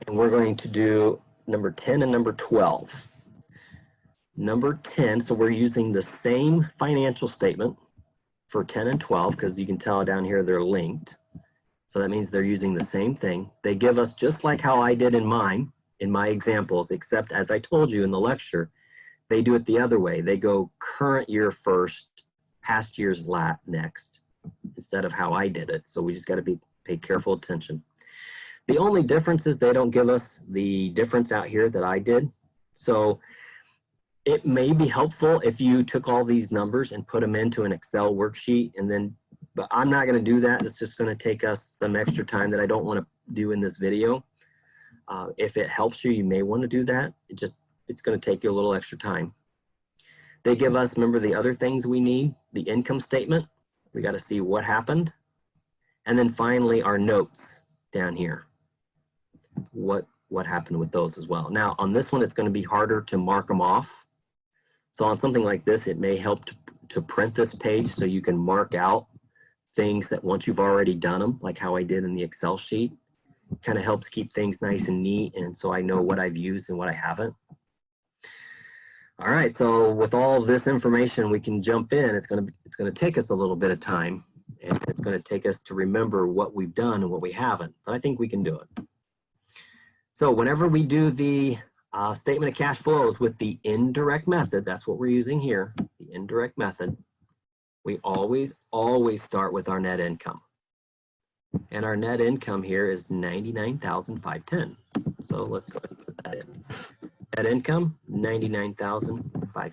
And we're going to do number 10 and number 12. Number 10, so we're using the same financial statement for 10 and 12 because you can tell down here they're linked. So that means they're using the same thing. They give us just like how I did in mine, in my examples, except as I told you in the lecture, they do it the other way. They go current year first, past year's next, instead of how I did it. So we just got to pay careful attention. The only difference is they don't give us the difference out here that I did. So it may be helpful if you took all these numbers and put them into an Excel worksheet and then, but I'm not going to do that. It's just going to take us some extra time that I don't want to do in this video. If it helps you, you may want to do that. It's going to take you a little extra time. They give us, remember the other things we need, the income statement. We got to see what happened. And then finally our notes down here. What happened with those as well. Now on this one, it's going to be harder to mark them off. So on something like this, it may help to print this page so you can mark out things that once you've already done them, like how I did in the Excel sheet. Kind of helps keep things nice and neat, and so I know what I've used and what I haven't. All right, so with all of this information, we can jump in. It's going to take us a little bit of time, and it's going to take us to remember what we've done and what we haven't, but I think we can do it. So whenever we do the statement of cash flows with the indirect method, that's what we're using here, the indirect method, we always start with our net income. And our net income here is $99,510. So let's go ahead and put that in. Net income, $99,510.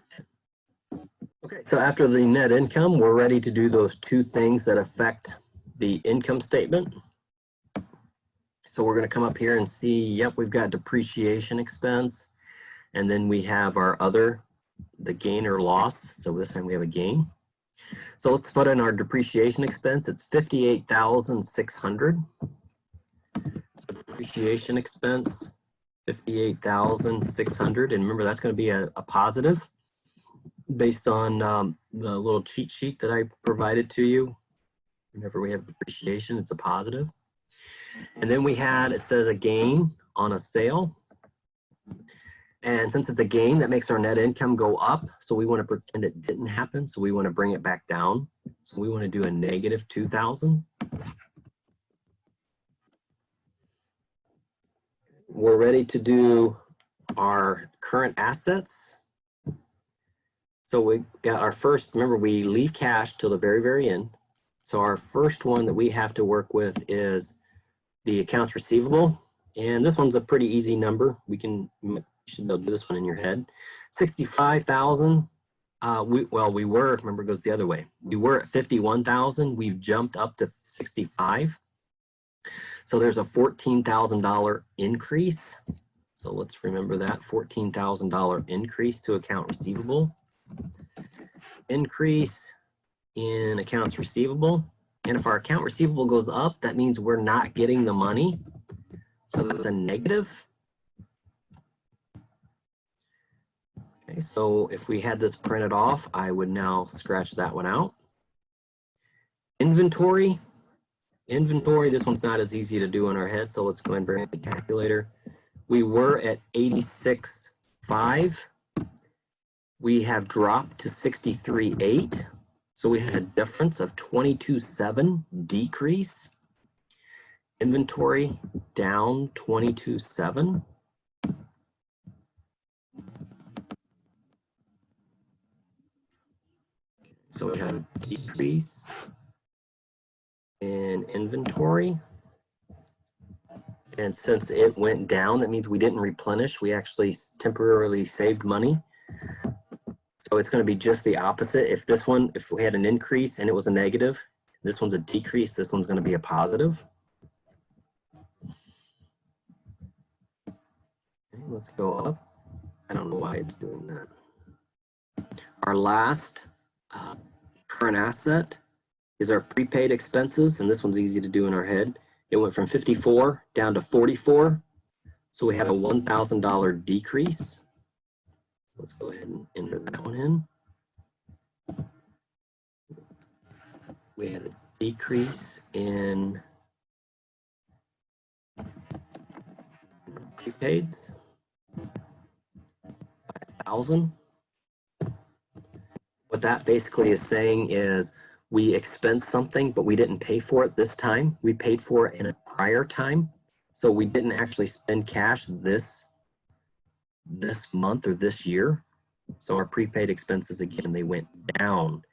Okay, so after the net income, we're ready to do those two things that affect the income statement. So we're going to come up here and see, yep, we've got depreciation expense. And then we have our the gain or loss. So this time we have a gain. So let's put in our depreciation expense. It's $58,600. So depreciation expense, $58,600. And remember, that's going to be a positive based on the little cheat sheet that I provided to you. Whenever we have depreciation, it's a positive. And then we had, it says a gain on a sale. And since it's a gain, that makes our net income go up. So we want to pretend it didn't happen. So we want to bring it back down. So we want to do a negative 2,000. We're ready to do our current assets. So we got our first, remember we leave cash till the very, very end. So our first one that we have to work with is the accounts receivable. And this one's a pretty easy number. You should be able to do this one in your head. 65,000. We were, remember it goes the other way. We were at 51,000. We've jumped up to 65. So there's a $14,000 increase. So let's remember that $14,000 increase to account receivable. Increase in accounts receivable. And if our account receivable goes up, that means we're not getting the money. So that's a negative. Okay, so if we had this printed off, I would now scratch that one out. Inventory. Inventory, this one's not as easy to do in our head, so let's go ahead and bring up the calculator. We were at 86.5. We have dropped to 63.8. So we had a difference of 22.7 decrease. Inventory down 22.7. So we have a decrease in inventory. And since it went down, that means we didn't replenish. We actually temporarily saved money. So it's going to be just the opposite. If we had an increase and it was a negative, this one's a decrease, this one's going to be a positive. Okay, let's go up. I don't know why it's doing that. Our last current asset is our prepaid expenses, and this one's easy to do in our head. It went from 54 down to 44, so we have a $1,000 decrease. Let's go ahead and enter that one in. We had a decrease in prepaids by 1,000. What that basically is saying is we expensed something, but we didn't pay for it this time. We paid for it in a prior time. So we didn't actually spend cash this month or this year. So our prepaid expenses, again, they went down.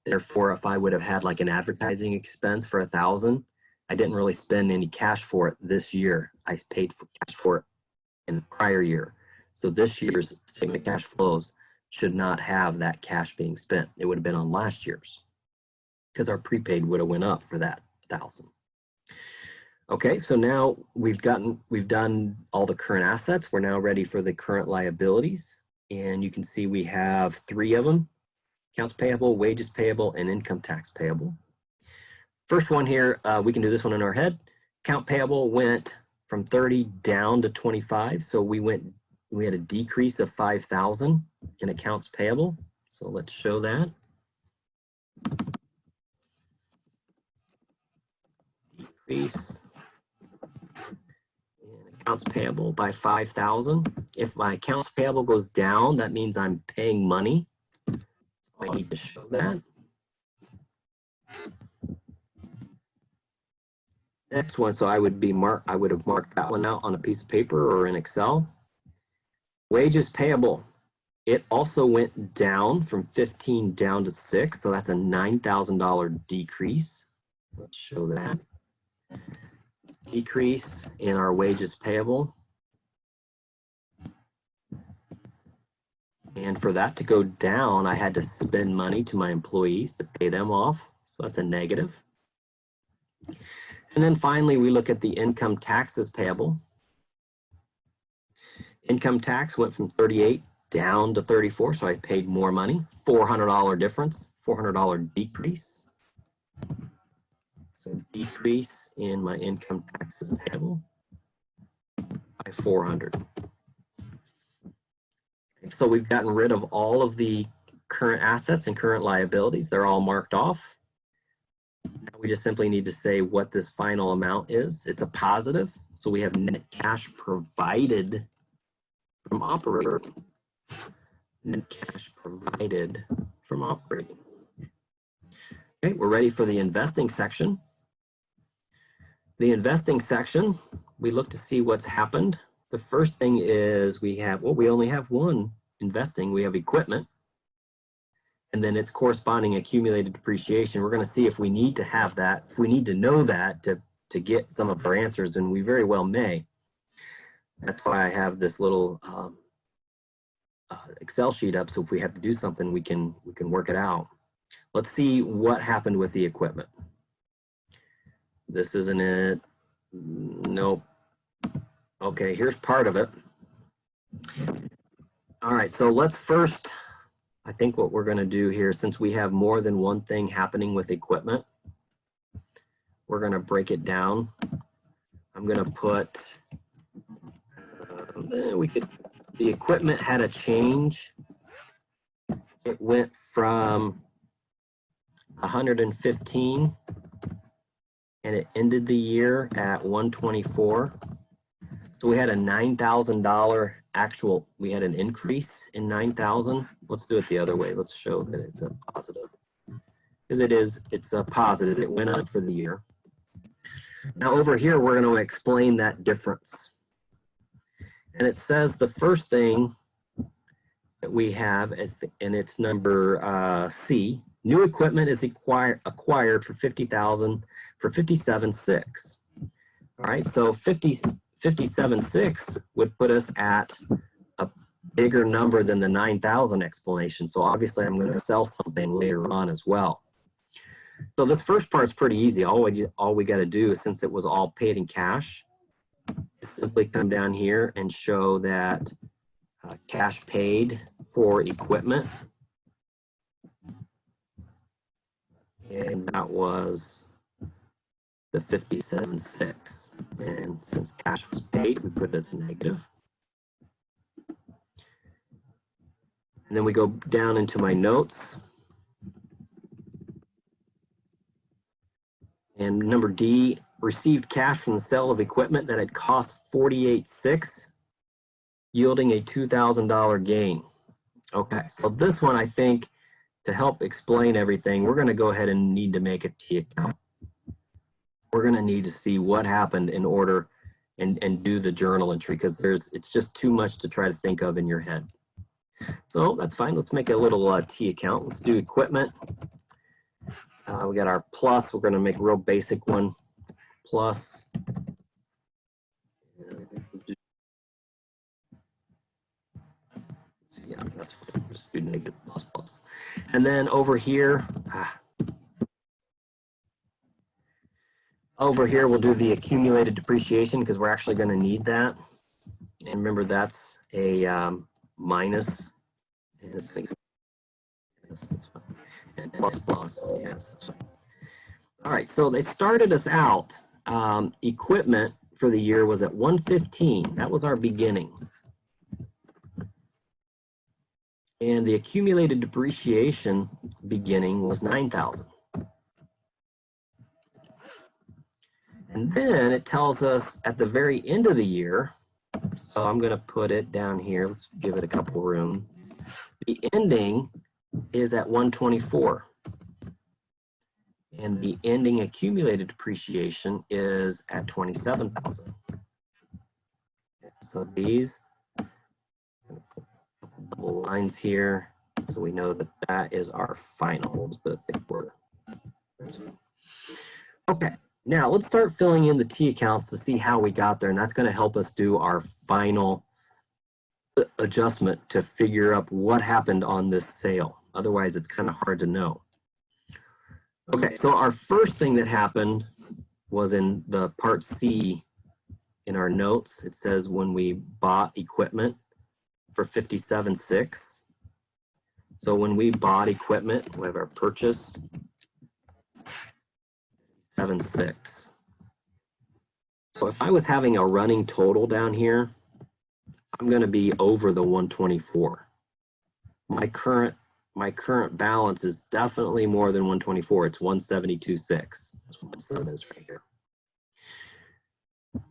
Therefore, if I would have had like an advertising expense for 1,000, I didn't really spend any cash for it this year. I paid for cash for it in the prior year. So this year's statement of cash flows should not have that cash being spent. It would have been on last year's because our prepaid would have went up for that 1,000. Okay, so now we've done all the current assets. We're now ready for the current liabilities. And you can see we have 3 of them: accounts payable, wages payable, and income tax payable. First one here, we can do this one in our head. Account payable went from 30 down to 25. So we had a decrease of 5,000 in accounts payable. So let's show that. Decrease in accounts payable by 5,000. If my accounts payable goes down, that means I'm paying money. I need to show that. Next one, so I would have marked that one out on a piece of paper or in Excel. Wages payable, it also went down from 15 down to 6, so that's a $9,000 decrease. Let's show that. Decrease in our wages payable. And for that to go down, I had to spend money to my employees to pay them off, so that's a negative. And then finally, we look at the income taxes payable. Income tax went from 38 down to 34, so I paid more money. $400 difference, $400 decrease. So decrease in my income taxes payable by 400. So we've gotten rid of all of the current assets and current liabilities. They're all marked off. Now we just simply need to say what this final amount is. It's a positive, so we have net cash provided from operating. Net cash provided from operating. Okay, we're ready for the investing section. The investing section, we look to see what's happened. The first thing is we only have one investing. We have equipment. And then its corresponding accumulated depreciation. We're going to see if we need to have that, if we need to know that to get some of our answers, and we very well may. That's why I have this little Excel sheet up, so if we have to do something, we can work it out. Let's see what happened with the equipment. This isn't it. Nope. Okay, here's part of it. All right, so let's first, I think what we're going to do here, since we have more than one thing happening with equipment, we're going to break it down. I'm going to put, the equipment had a change. It went from 115 and it ended the year at 124. So we had a $9,000 actual, we had an increase in 9,000. Let's do it the other way. Let's show that it's a positive. Because it's a positive. It went up for the year. Now over here, we're going to explain that difference. And it says the first thing that we have, and it's number C, new equipment is acquired for $50,000 for $57,600. All right, so 57,600 would put us at a bigger number than the 9,000 explanation. So obviously I'm going to sell something later on as well. So this first part's pretty easy. All we got to do is, since it was all paid in cash, simply come down here and show that cash paid for equipment. And that was the 57,600. And since cash was paid, we put it as a negative. And then we go down into my notes. And number D, received cash from the sale of equipment that had cost $48,600. yielding a $2,000 gain. Okay, so this one, I think, to help explain everything, we're going to go ahead and need to make a T account. We're going to need to see what happened in order and do the journal entry, because it's just too much to try to think of in your head. So that's fine. Let's make a little T account. Let's do equipment. We got our plus. We're going to make a real basic one. Plus. Yeah, that's fine. Just do negative plus plus. And then over here, we'll do the accumulated depreciation, because we're actually going to need that. And remember, that's a minus. And it's going to yes, that's fine. And plus plus, yes, that's fine. All right, so they started us out. Equipment for the year was at 115. That was our beginning. And the accumulated depreciation beginning was 9,000. And then it tells us at the very end of the year, so I'm going to put it down here. Let's give it a couple room. The ending is at 124. And the ending accumulated depreciation is at 27,000. So these double lines here, so we know that that is our final. Let's put a thick border. Okay, now let's start filling in the T accounts to see how we got there, and that's going to help us do our final adjustment to figure out what happened on this sale. Otherwise, it's kind of hard to know. Okay, so our first thing that happened was in the part C in our notes. It says when we bought equipment for 57.6. So when we bought equipment, we have our purchase 7.6. So if I was having a running total down here, I'm going to be over the 124. My current balance is definitely more than 124. It's 172.6. That's what my sum is right here.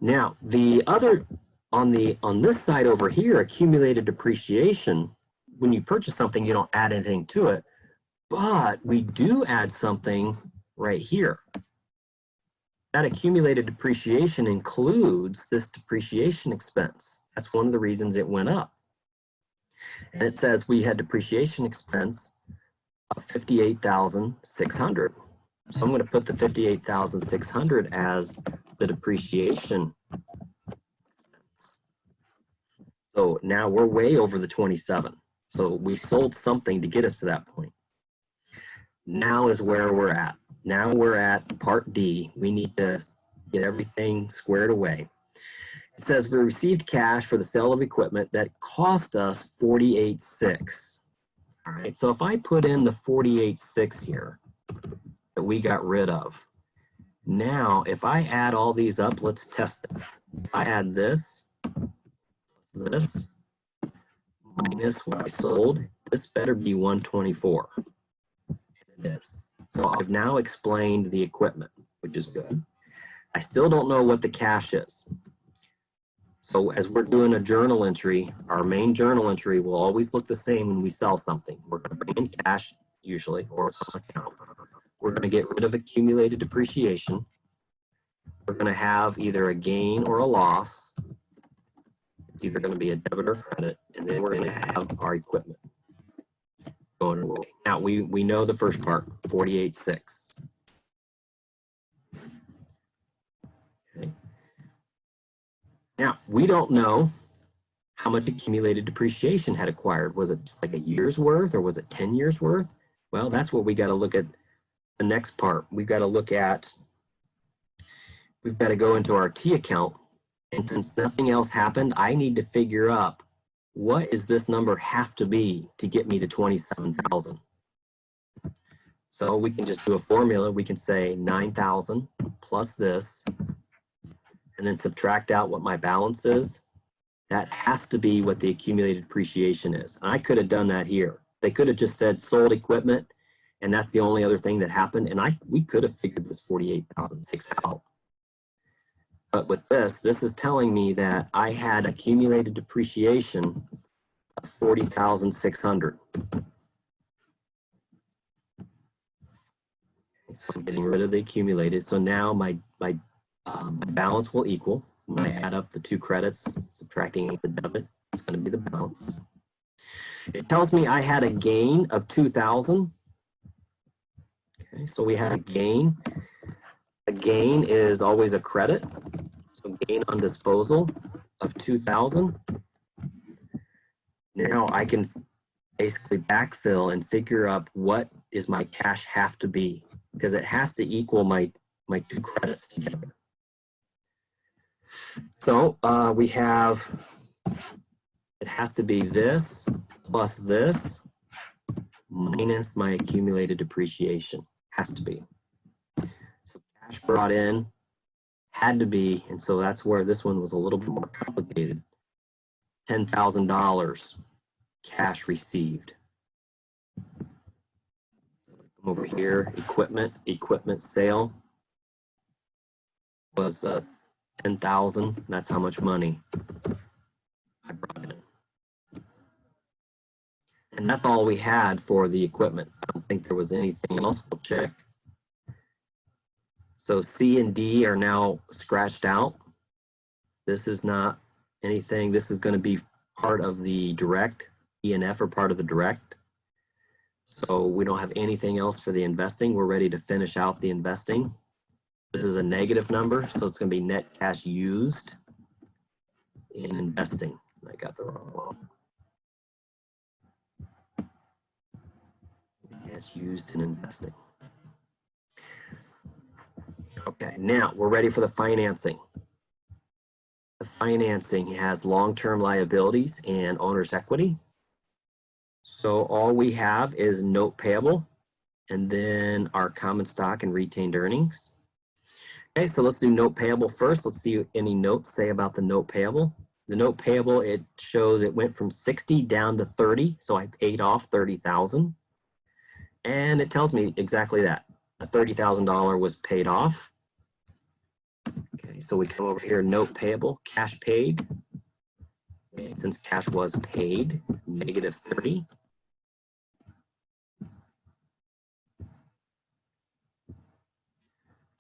Now, the other on this side over here, accumulated depreciation, when you purchase something, you don't add anything to it, but we do add something right here. That accumulated depreciation includes this depreciation expense. That's one of the reasons it went up. And it says we had depreciation expense of 58,600. So I'm going to put the 58,600 as the depreciation expense. So now we're way over the 27. So we sold something to get us to that point. Now is where we're at. Now we're at part D. We need to get everything squared away. It says we received cash for the sale of equipment that cost us 48.6. All right, so if I put in the 48.6 here that we got rid of, now if I add all these up, let's test it. If I add this minus what I sold, this better be 124. It is. So I've now explained the equipment, which is good. I still don't know what the cash is. So as we're doing a journal entry, our main journal entry will always look the same when we sell something. We're going to bring in cash, usually, or it's on account. We're going to get rid of accumulated depreciation. We're going to have either a gain or a loss. It's either going to be a debit or credit, and then we're going to have our equipment going away. Now, we know the first part, 48.6. Okay. Now, we don't know how much accumulated depreciation had acquired. Was it just like a year's worth, or was it 10 years worth? Well, that's what we got to look at the next part. We've got to look at, we've got to go into our T account. And since nothing else happened, I need to figure out what is this number have to be to get me to 27,000. So we can just do a formula. We can say 9,000 plus this, and then subtract out what my balance is. That has to be what the accumulated depreciation is. And I could have done that here. They could have just said sold equipment, and that's the only other thing that happened. And we could have figured this 48,006 out. But with this is telling me that I had accumulated depreciation of 40,600. So I'm getting rid of the accumulated. So now my balance will equal. When I add up the two credits, subtracting the debit, it's going to be the balance. It tells me I had a gain of 2,000. Okay, so we had a gain. A gain is always a credit. So gain on disposal of 2,000. Now I can basically backfill and figure out what is my cash have to be, because it has to equal my two credits together. So we have, it has to be this plus this minus my accumulated depreciation. Has to be. So cash brought in had to be, and so that's where this one was a little bit more complicated. $10,000 cash received. Come over here, equipment sale was 10,000. That's how much money I brought in. And that's all we had for the equipment. I don't think there was anything else. We'll check. So C and D are now scratched out. This is not anything. This is going to be part of the direct. E and F are part of the direct. So we don't have anything else for the investing. We're ready to finish out the investing. This is a negative number, so it's going to be net cash used in investing. I got the wrong one. Cash used in investing. Okay, now we're ready for the financing. The financing has long-term liabilities and owner's equity. So all we have is note payable and then our common stock and retained earnings. Okay, so let's do note payable first. Let's see what any notes say about the note payable. The note payable, it shows it went from 60 down to 30. So I paid off 30,000. And it tells me exactly that. A $30,000 was paid off. Okay, so we come over here, note payable, cash paid. Okay, since cash was paid, negative 30.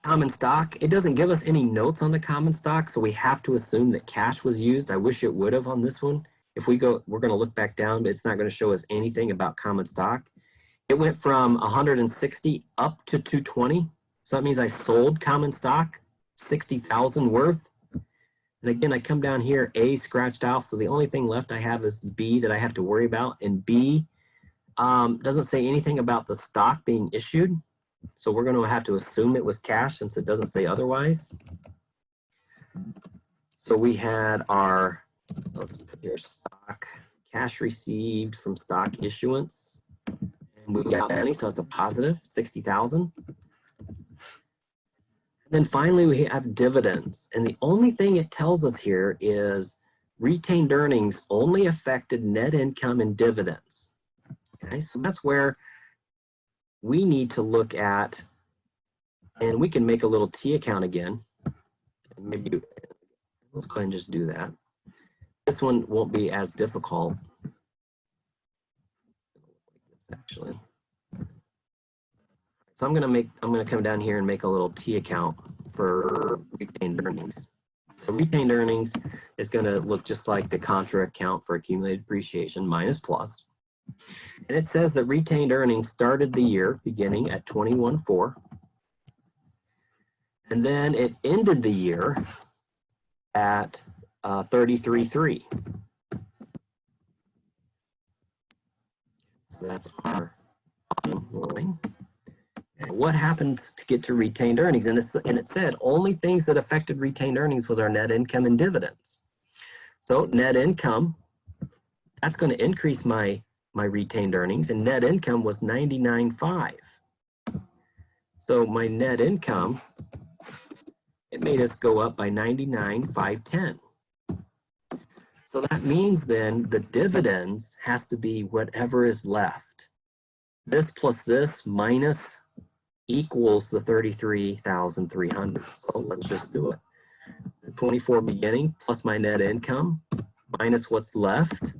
Common stock, it doesn't give us any notes on the common stock, so we have to assume that cash was used. I wish it would have on this one. If we go, we're going to look back down, but it's not going to show us anything about common stock. It went from 160 up to 220. So that means I sold common stock, 60,000 worth. And again, I come down here, A scratched off. So the only thing left I have is B that I have to worry about. And B doesn't say anything about the stock being issued. So we're going to have to assume it was cash since it doesn't say otherwise. So we had our, let's put here stock, cash received from stock issuance. And we got money, so it's a positive, 60,000. Then finally, we have dividends. And the only thing it tells us here is retained earnings only affected net income and dividends. Okay, so that's where we need to look at, and we can make a little T account again. Maybe let's go ahead and just do that. This one won't be as difficult. Actually. So I'm gonna come down here and make a little T account for retained earnings. So retained earnings is gonna look just like the contra account for accumulated depreciation minus plus. And it says that retained earnings started the year beginning at 21.4. And then it ended the year at 33.3. So that's our bottom line. And what happened to get to retained earnings? And it said only things that affected retained earnings was our net income and dividends. So net income, that's going to increase my retained earnings, and net income was 99.5. So my net income, it made us go up by 99,510. So that means then the dividends has to be whatever is left. This plus this minus equals the 33,300. So let's just do it. The 24 beginning plus my net income minus what's left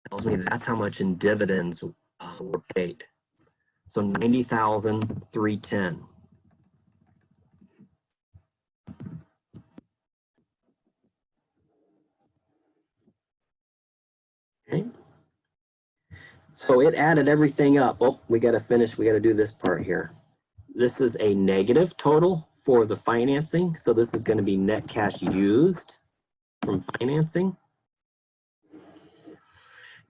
tells me that's how much in dividends were paid. So 90,310. Okay. So it added everything up. Oh, we got to finish. We got to do this part here. This is a negative total for the financing. So this is going to be net cash used from financing.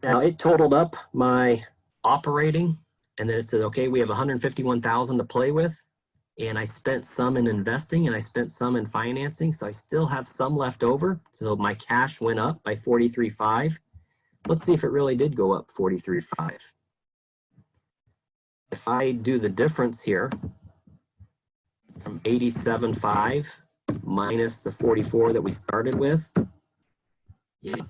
Now it totaled up my operating, and then it says, okay, we have 151,000 to play with. And I spent some in investing and I spent some in financing. So I still have some left over. So my cash went up by 43.5. Let's see if it really did go up 43.5. If I do the difference here from 87.5 minus the 44 that we started with, yeah,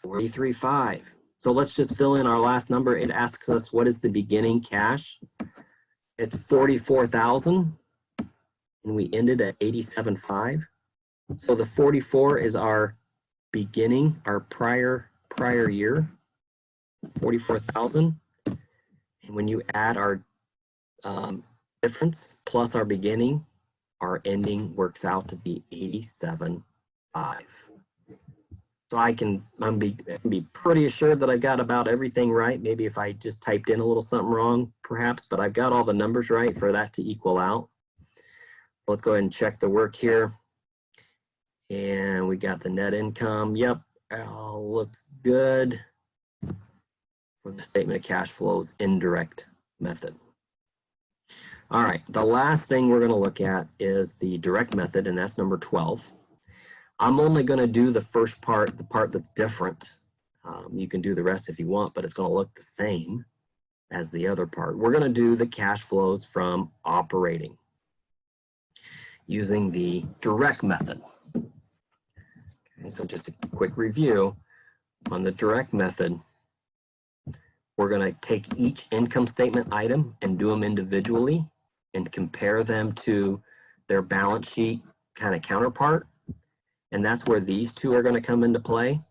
43.5. So let's just fill in our last number. It asks us what is the beginning cash. It's 44,000 and we ended at 87.5. So the 44 is our beginning, our prior year, 44,000. And when you add our difference plus our beginning, our ending works out to be 87.5. So I can be pretty assured that I've got about everything right. Maybe if I just typed in a little something wrong, perhaps, but I've got all the numbers right for that to equal out. Let's go ahead and check the work here. And we got the net income. Yep, all looks good for the statement of cash flows indirect method. All right, the last thing we're going to look at is the direct method, and that's number 12. I'm only going to do the first part, the part that's different. You can do the rest if you want, but it's going to look the same as the other part. We're going to do the cash flows from operating using the direct method. Okay, so just a quick review on the direct method. We're going to take each income statement item and do them individually and compare them to their balance sheet kind of counterpart. And that's where these two are going to come into play.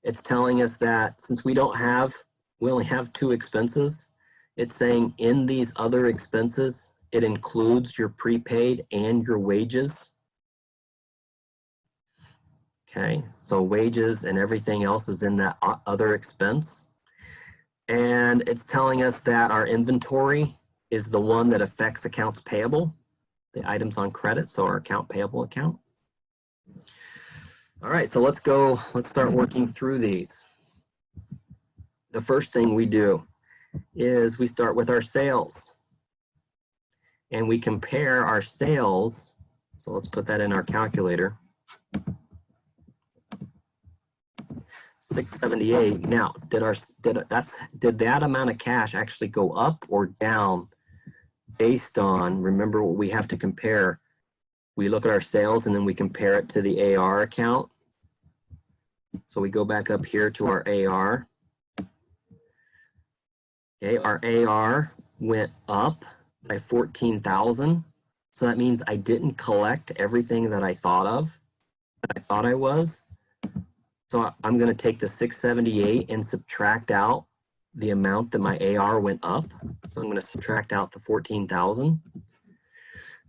It's telling us that since we only have two expenses, it's saying in these other expenses, it includes your prepaid and your wages. Okay, so wages and everything else is in that other expense. And it's telling us that our inventory is the one that affects accounts payable, the items on credit, so our account payable account. All right, so let's start working through these. The first thing we do is we start with our sales. And we compare our sales, so let's put that in our calculator. 678. Now, did that amount of cash actually go up or down based on, remember what we have to compare? We look at our sales and then we compare it to the AR account. So we go back up here to our AR. Okay, our AR went up by 14,000. So that means I didn't collect everything that I thought I was. So I'm going to take the 678 and subtract out the amount that my AR went up. So I'm going to subtract out the 14,000.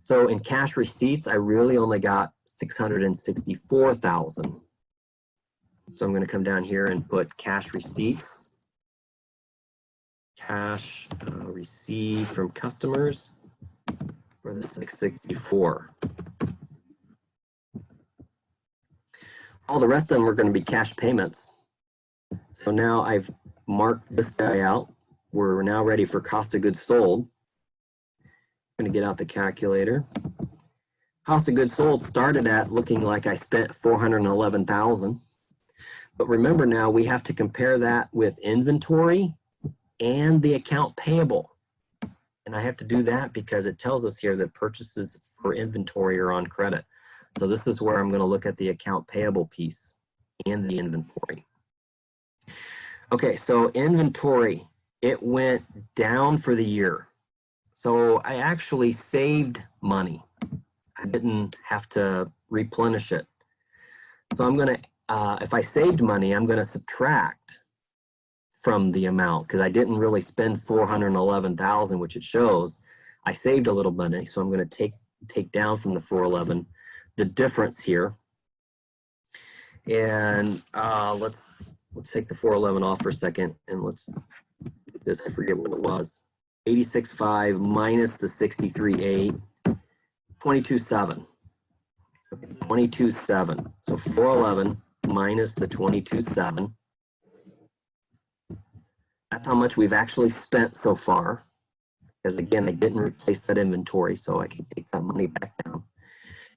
So in cash receipts, I really only got 664,000. So I'm going to come down here and put cash receipts. Cash received from customers for the 664. All the rest of them are going to be cash payments. So now I've marked this guy out. We're now ready for cost of goods sold. I'm going to get out the calculator. Cost of goods sold started at looking like I spent 411,000. But remember now we have to compare that with inventory and the account payable. And I have to do that because it tells us here that purchases for inventory are on credit. So this is where I'm going to look at the account payable piece and the inventory. Okay, so inventory, it went down for the year. So I actually saved money. I didn't have to replenish it. So I'm gonna, if I saved money, I'm gonna subtract from the amount because I didn't really spend 411,000, which it shows. I saved a little money, so I'm gonna take down from the 411 the difference here. And let's take the 411 off for a second, and let's do this. I forget what it was. 86.5 minus the 63.8, 22.7. 22.7. So 411 minus the 22.7. That's how much we've actually spent so far. Because again, I didn't replace that inventory, so I can take that money back down.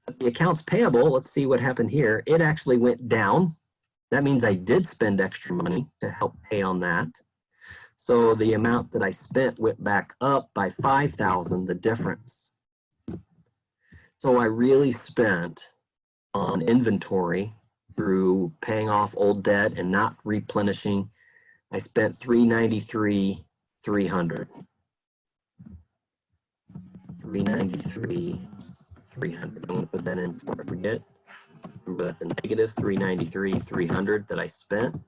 But the accounts payable, let's see what happened here. It actually went down. That means I did spend extra money to help pay on that. So the amount that I spent went back up by 5,000, the difference. So I really spent on inventory through paying off old debt and not replenishing. I spent $393,300. $393,300. I'm going to put that in before I forget. Remember, that's a negative $393,300 that I spent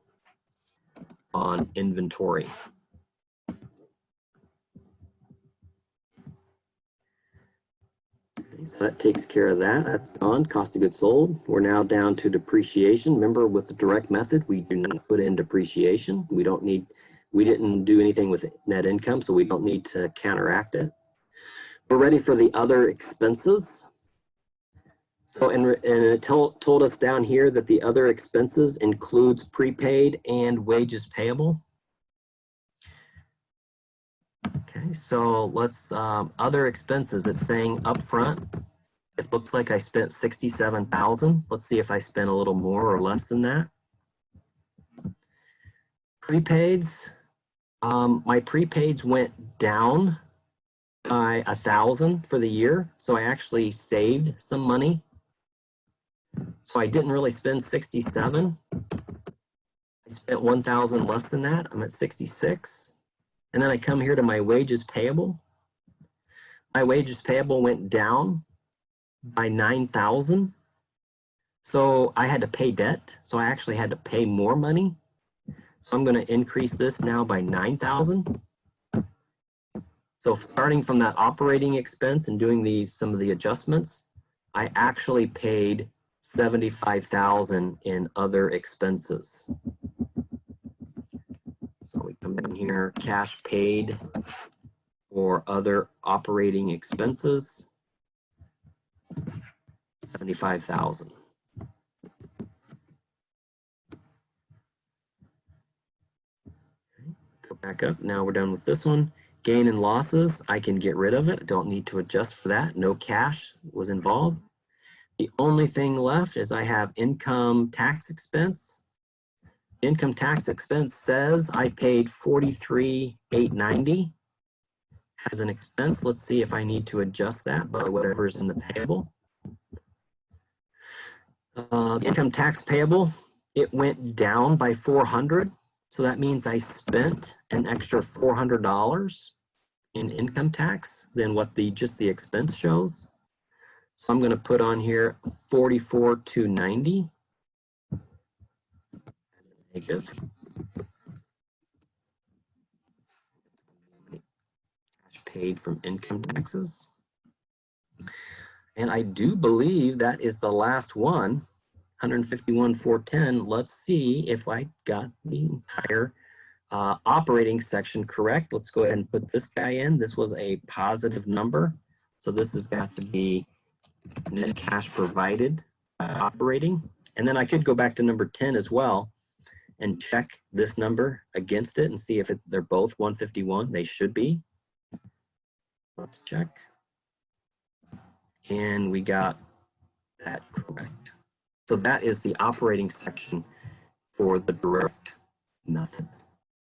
on inventory. So that takes care of that. That's gone. Cost of goods sold. We're now down to depreciation. Remember, with the direct method, we do not put in depreciation. We didn't do anything with net income, so we don't need to counteract it. We're ready for the other expenses. So, and it told us down here that the other expenses includes prepaid and wages payable. Okay, so let's, other expenses, it's saying upfront. It looks like I spent 67,000. Let's see if I spent a little more or less than that. Prepaids, my prepaids went down by 1,000 for the year. So I actually saved some money. So I didn't really spend 67. I spent 1,000 less than that. I'm at 66. And then I come here to my wages payable. My wages payable went down by 9,000. So I had to pay debt. So I actually had to pay more money. So I'm going to increase this now by 9,000. So starting from that operating expense and doing some of the adjustments, I actually paid 75,000 in other expenses. So we come down here, cash paid for other operating expenses, 75,000. Go back up. Now we're done with this one. Gain and losses, I can get rid of it. I don't need to adjust for that. No cash was involved. The only thing left is I have income tax expense. Income tax expense says I paid $43,890 as an expense. Let's see if I need to adjust that by whatever's in the payable. Income tax payable, it went down by 400. So that means I spent an extra $400 in income tax than what just the expense shows. So I'm going to put on here 44,290. Negative. Cash paid from income taxes. And I do believe that is the last one, 151,410. Let's see if I got the entire operating section correct. Let's go ahead and put this guy in. This was a positive number. So this has got to be net cash provided by operating. And then I could go back to number 10 as well and check this number against it and see if they're both 151. They should be. Let's check. And we got that correct. So that is the operating section for the direct method.